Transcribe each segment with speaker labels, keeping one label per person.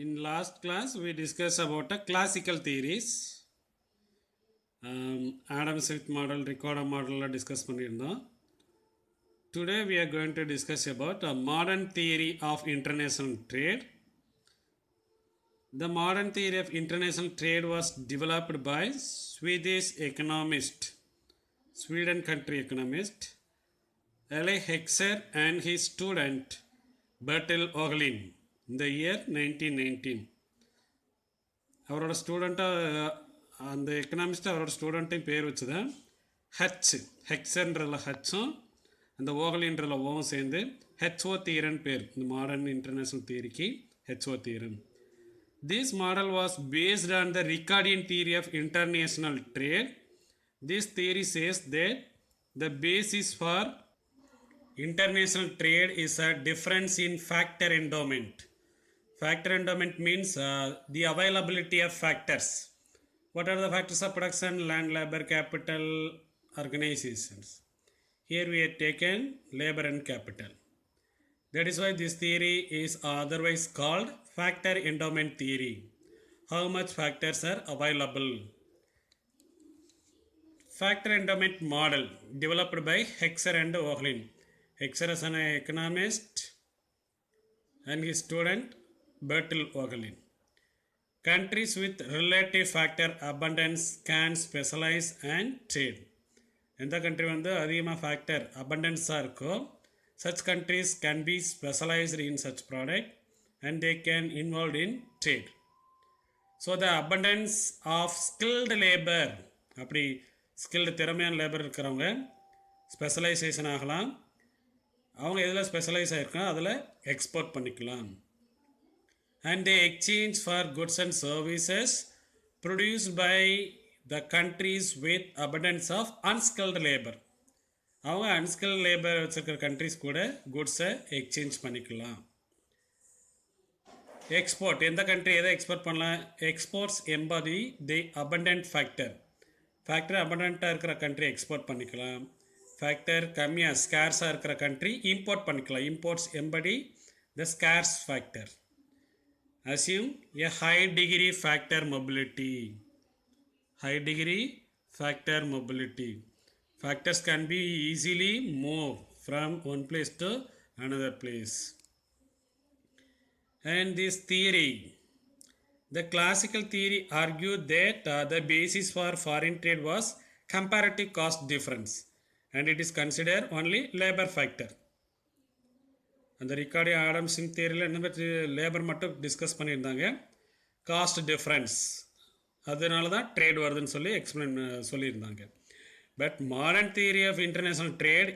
Speaker 1: In last class, we discussed about the classical theories. Adam Smith model, Ricardo model discuss பண்ணியிருந்தோம். Today we are going to discuss about a modern theory of international trade. The modern theory of international trade was developed by Swedish economist, Sweden country economist, L. A. Hexer and his student Bertil Ohlin in the year 1919. அவரோட ஸ்டூடெண்ட்டாக அந்த economist அவரோட ஸ்டூடெண்ட்டையும் பேர் வச்சு தான் ஹெக்ஸன்றதில் ஹச்சும் அந்த ஓகலின்றதில் ஓவும் சேர்ந்து HO theorem பேர் இந்த மாடர்ன் இன்டர்நேஷ்னல் தியரிக்கு H O theorem. This model was based on the Ricardian theory of international trade. This theory says that the basis for international trade is a difference in factor endowment. Factor endowment means the availability of factors. What are the factors of production? Land, labor, capital, organizations. Here we have taken labor and capital. That is why this theory is otherwise called factor endowment theory. How much factors are available? Factor endowment model developed by Hexer and Ohlin. Hexer is an economist and his student Bertil Ohlin. Countries with relative factor abundance can specialize and trade. எந்த country வந்து அதிகமாக factor அபண்டன்ஸாக இருக்கோ such countries can be specialized in such product and they can involved in trade. So the abundance of skilled labor, அப்படி skilled திறமையான labour இருக்கிறவங்க specialisation ஆகலாம். அவங்க எதில் ஸ்பெஷலைஸ் ஆகிருக்காங்க அதில் எக்ஸ்போர்ட் பண்ணிக்கலாம். And they exchange for goods and services produced by the countries with abundance of unskilled labor. அவங்க unskilled labour வச்சுருக்கிற கண்ட்ரிஸ் கூட குட்ஸை எக்ஸ்சேஞ்ச் பண்ணிக்கலாம். எக்ஸ்போர்ட் எந்த கண்ட்ரி எதை எக்ஸ்போர்ட் பண்ணலாம்? Exports embody the abundant factor. Factor அபண்டண்ட்டாக இருக்கிற கண்ட்ரி எக்ஸ்போர்ட் பண்ணிக்கலாம். ஃபேக்டர் கம்மியாக ஸ்கேர்ஸாக இருக்கிற கண்ட்ரி இம்போர்ட் பண்ணிக்கலாம். Imports embody the scarce factor. Assume a high degree factor mobility. High degree factor mobility. Factors can be easily moved from one place to another place. And this theory, the classical theory argued that the basis for foreign trade was comparative cost difference and it is considered only labor factor. அந்த ரிகார்டிய Adam Smith தியரியில் என்ன பற்றி labour மட்டும் discuss பண்ணியிருந்தாங்க. Cost difference அதனால தான் trade வருதுன்னு சொல்லி explain சொல்லியிருந்தாங்க. But modern theory of international trade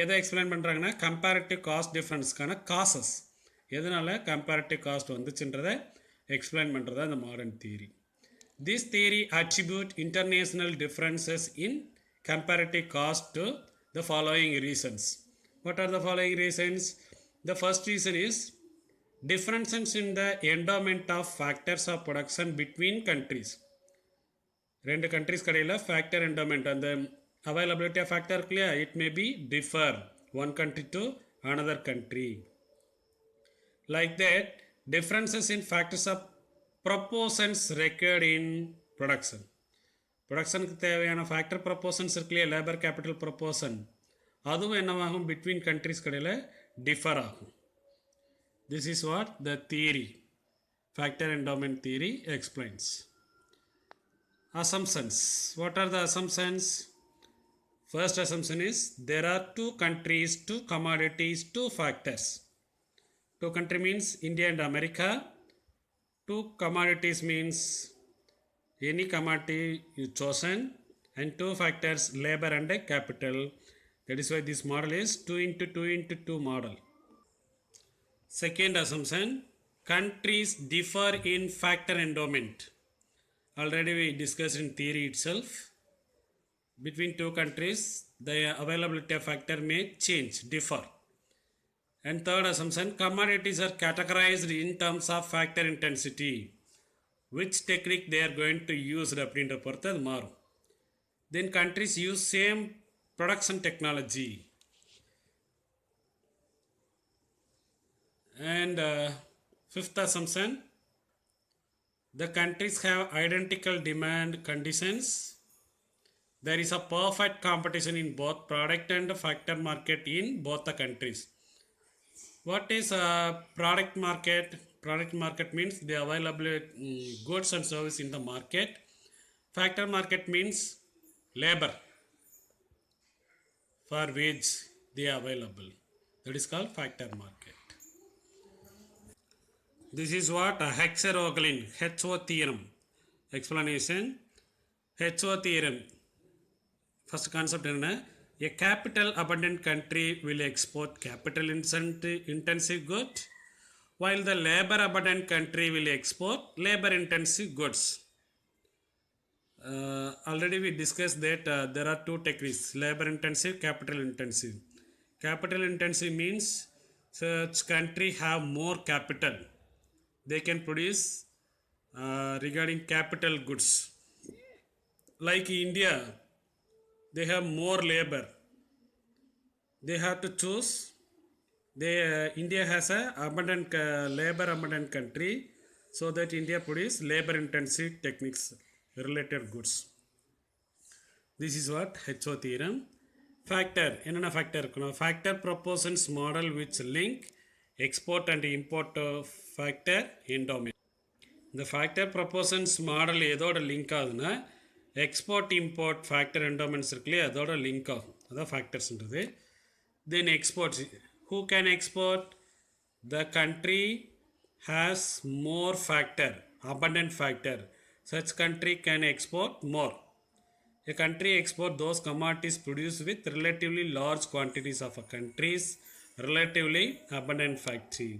Speaker 1: எதை எக்ஸ்பிளைன் பண்ணுறாங்கன்னா கம்பேரிட்டிவ் காஸ்ட் டிஃப்ரென்ஸ்க்கான காசஸ் எதனால் கம்பேரிட்டிவ் காஸ்ட் வந்துச்சுன்றதை எக்ஸ்பிளைன் பண்ணுறதா இந்த modern theory. This theory attribute international differences in comparative cost to the following reasons. What are the following reasons? The first reason is differences in the endowment of factors of production between countries. ரெண்டு countries கடையில் factor endowment அந்த availability of factor இருக்கு இல்லையா, it may be differ one country to another country. Like that differences in factors of proportions required in production. ப்ரொடக்ஷனுக்கு தேவையான factor ப்ரொப்போசன்ஸ் இருக்கு இல்லையா, labour capital ப்ரொப்போசன், அதுவும் என்னவாகும் பிட்வீன் கண்ட்ரிஸ் கடையில் டிஃபர் ஆகும். This is what the theory factor endowment theory explains. Assumptions. What are the assumptions? First assumption is there are two countries, two commodities, two factors. Two country means India and America. Two commodities means any commodity you chosen, and two factors labor and capital. That is why this model is 2 into 2 into 2 model. Second assumption, countries differ in factor endowment. Already we discussed in theory itself. Between two countries, the availability of factor may change, differ. And third assumption, commodities are categorized in terms of factor intensity. Which technique they are going to use அப்படின்ற பொறுத்து அது மாறும். Then countries use same production technology and Fifth assumption, the countries have identical demand conditions. There is a perfect competition in both product and factor market in both the countries. What is a product market? Product market means the available goods and service in the market. Factor market means labor for wage they are available. That is called factor market. This is what a Hexer-Oglin HO theorem. Explanation. HO theorem. First concept is a capital abundant country will export capital intensive goods, while the labor abundant country will export labor intensive goods. Already we discussed that there are two techniques, labor intensive, capital intensive. Capital intensive means such country have more capital, they can produce regarding capital goods. Like India, they have more labor, they have to choose. They India has a abundant labor abundant country, so that India produce labor intensive techniques related goods. This is what HO theorem. Factor என்னென்ன factor இருக்கணும்? Factor proportions model which link export and import factor endowment. இந்த factor proportions model எதோட link ஆகுதுன்னா export import factor endowments இருக்குல்லையே அதோட link ஆகும். அதான் ஃபேக்டர்ஸ்ன்றது. Then exports. Who can export? The country has more factor, abundant factor. Such country can export more. A country export those commodities produced with relatively large quantities of a country's relatively abundant factory.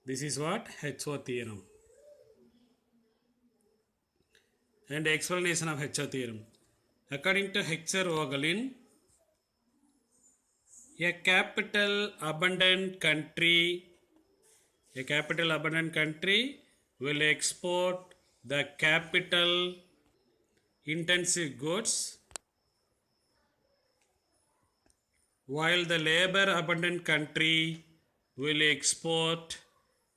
Speaker 1: This is what HO theorem. And explanation of HO theorem. According to Hexer-Oglin, a capital abundant country will export the capital intensive goods, while the labor abundant country will export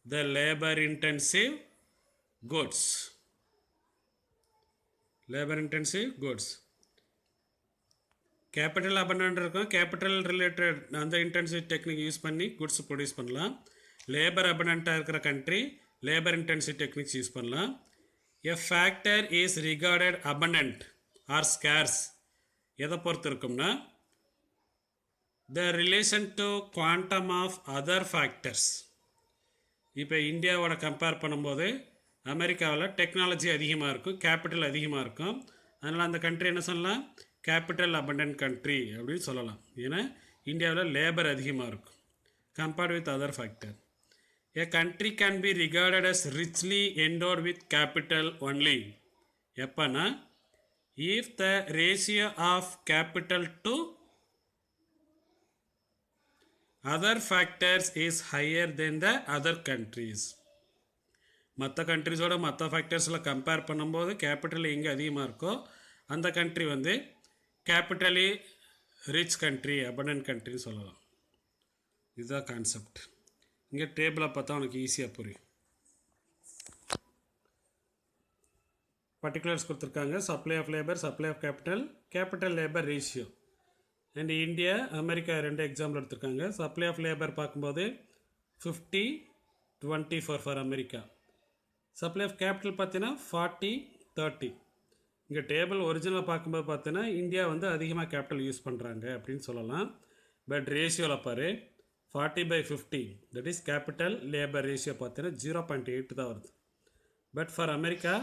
Speaker 1: the labor intensive goods. Labor intensive goods. Capital abundant இருக்கும், capital related அந்த intensive technique use பண்ணி goods produce பண்ணலாம். Labour அபண்டண்ட்டாக இருக்கிற country labour intensive techniques use பண்ணலாம். A factor is regarded abundant or scarce எதை பொறுத்து இருக்கும்னா the relation to quantum of other factors. இப்போ இந்தியாவோட கம்பேர் பண்ணும்போது அமெரிக்காவில் டெக்னாலஜி அதிகமாக இருக்கும், கேபிட்டல் அதிகமாக இருக்கும். அதனால் அந்த கண்ட்ரி என்ன சொல்லலாம்? கேபிட்டல் அபண்டன்ட் கண்ட்ரி அப்படின்னு சொல்லலாம். ஏன்னா இந்தியாவில் லேபர் அதிகமாக இருக்கும் compared with other factor. A country can be regarded as richly endowed with capital only எப்போனா if the ratio of capital to other factors is higher than the other countries. மற்ற கண்ட்ரிஸோட மற்ற ஃபேக்டர்ஸில் கம்பேர் பண்ணும்போது capital எங்கே அதிகமாக இருக்கோ அந்த country வந்து கேபிட்டலி ரிச் கண்ட்ரி அபண்டன்ட் கண்ட்ரின்னு சொல்லலாம். இதுதான் கான்செப்ட். இங்கே டேபிளை பார்த்தா உனக்கு ஈஸியாக புரியும். பர்டிகுலர்ஸ் கொடுத்துருக்காங்க. Supply of labour, supply of capital, capital labour ratio. And India America ரெண்டு எக்ஸாம்பிள் எடுத்திருக்காங்க. சப்ளை ஆஃப் லேபர் பார்க்கும்போது 50-24 for America. Supply of capital பார்த்தீங்கன்னா 40-30. இங்கே டேபிள் ஒரிஜினல் பார்க்கும்போது பார்த்தீங்கன்னா இந்தியா வந்து அதிகமாக கேபிட்டல் யூஸ் பண்ணுறாங்க அப்படின்னு சொல்லலாம். பட் ரேஷியோவில் பாரு 40/50 that is capital labour ratio பார்த்தீங்கன்னா 0.8 தான் வருது. But for America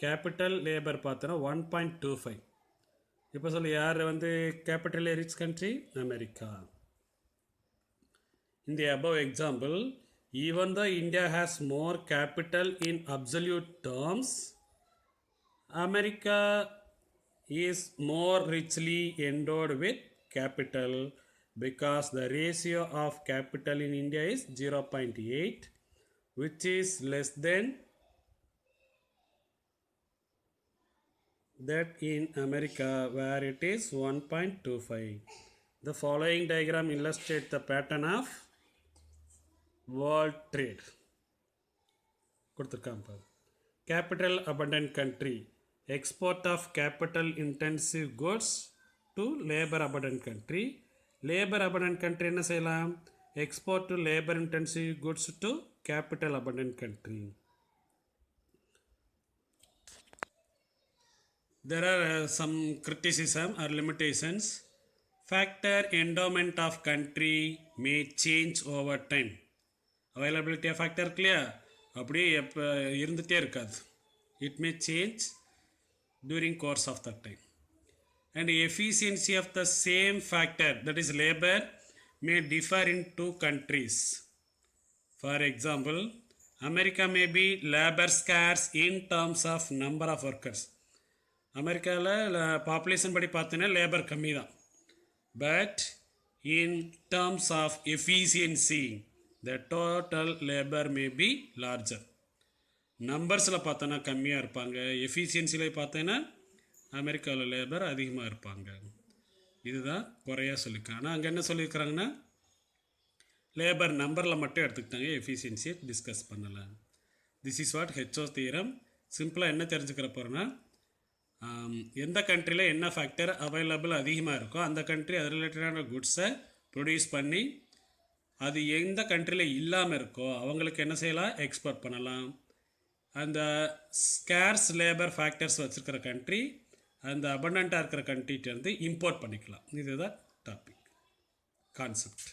Speaker 1: capital labour பார்த்தோன்னா 1.25. இப்போ சொல்லு யார் வந்து capital rich country? America. In the above example, even though India has more capital in absolute terms, America is more richly endowed with capital because the ratio of capital in India is 0.8, which is less than that in America where it is 1.25. The following diagram illustrates the pattern of world trade. கொடுத்துருக்காங்க பாரு. Capital abundant country, export of capital intensive goods to labor abundant country. labor abundant country என்ன செய்யலாம்? export to labor intensive goods to capital abundant country. There are some criticism or limitations. Factor endowment of country may change over time. Availability of factor clear? அப்படியே எப்போ இருந்துகிட்டே இருக்காது. It may change during course of that time. And efficiency of the same factor, that is labor, may differ in two countries. For example, America may be labor scarce in terms of number of workers. அமெரிக்காவில் population படி பார்த்தீங்கன்னா labour கம்மி தான். But in terms of efficiency the total labour may be larger. நம்பர்ஸில் பார்த்தோன்னா கம்மியாக இருப்பாங்க, எஃபிஷியன்சியில் பார்த்தோன்னா அமெரிக்காவில் லேபர் அதிகமாக இருப்பாங்க. இதுதான் குறையாக சொல்லியிருக்காங்க. ஆனால் அங்கே என்ன சொல்லியிருக்கிறாங்கன்னா லேபர் நம்பரில் மட்டும் எடுத்துக்கிட்டாங்க, எஃபிஷியன்சியை டிஸ்கஸ் பண்ணலை. This is what HO theorem. சிம்பிளாக என்ன தெரிஞ்சுக்கிற போகிறோன்னா, எந்த கண்ட்ரியில் என்ன ஃபேக்டர் அவைலபிள் அதிகமாக இருக்கோ அந்த கண்ட்ரி அது ரிலேட்டடான குட்ஸை ப்ரொடியூஸ் பண்ணி அது எந்த கண்ட்ரியில் இல்லாமல் இருக்கோ அவங்களுக்கு என்ன செய்யலாம், எக்ஸ்போர்ட் பண்ணலாம். அந்த ஸ்கேர்ஸ் லேபர் ஃபேக்டர்ஸ் வச்சுருக்கிற கண்ட்ரி அந்த அபண்டண்ட்டாக இருக்கிற கண்ட்ரிகிட்ட இருந்து இம்போர்ட் பண்ணிக்கலாம். இதுதான் டாபிக் கான்செப்ட்.